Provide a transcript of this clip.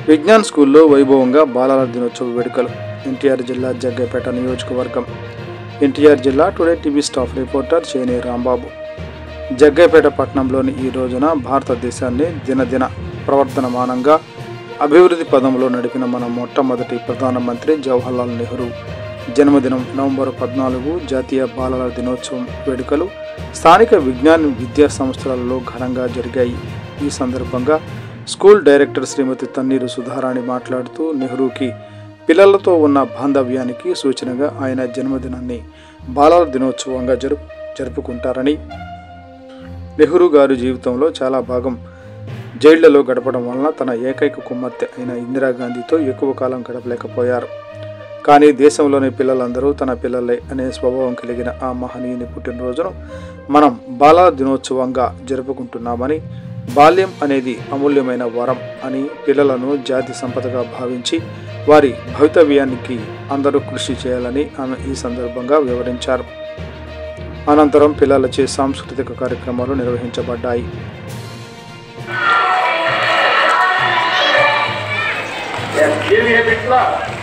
విజ్ఞాన్ స్కూల్లో వైభవంగా బాలల దినోత్సవ వేడుకలు. ఎన్టీఆర్ జిల్లా జగ్గైపేట నియోజకవర్గం. ఎన్టీఆర్ జిల్లా today TV staff reporter Chene Rambabu. Jaggayyapeta పట్టణంలోని ఈ రోజున భారతదేశాన్ని దినదిన ప్రవర్తనమానంగా అభివృద్ధి పదంలో నడిపిన మన మొట్టమొదటి ప్రధానమంత్రి జవహర్లాల్ నెహ్రూ జన్మదినం నవంబర్ 14 జాతీయ బాలల దినోత్సవం వేడుకలు స్థానిక విజ్ఞాన్ విద్యా సంస్థలలో ఘనంగా జరిగాయి. ఈ సందర్భంగా స్కూల్ డైరెక్టర్ శ్రీమతి తన్నీరు సుధారాణి మాట్లాడుతూ నెహ్రూకి పిల్లలతో ఉన్న బాంధవ్యానికి సూచనగా ఆయన జన్మదినాన్ని బాలల దినోత్సవంగా జరుపుకుంటారని, నెహ్రూ గారి జీవితంలో చాలా భాగం జైళ్లలో గడపడం వలన తన ఏకైక కుమార్తె అయిన ఇందిరాగాంధీతో ఎక్కువ కాలం గడపలేకపోయారు. కానీ దేశంలోని పిల్లలందరూ తన పిల్లలే అనే స్వభావం కలిగిన ఆ మహనీయుని పుట్టినరోజును మనం బాలల దినోత్సవంగా జరుపుకుంటున్నామని, బాల్యం అనేది అమూల్యమైన వరం అని, పిల్లలను జాతి సంపదగా భావించి వారి భవితవ్యానికి అందరూ కృషి చేయాలని ఆమె ఈ సందర్భంగా వివరించారు. అనంతరం పిల్లలచే సాంస్కృతిక కార్యక్రమాలు నిర్వహించబడ్డాయి. Give me a bit love.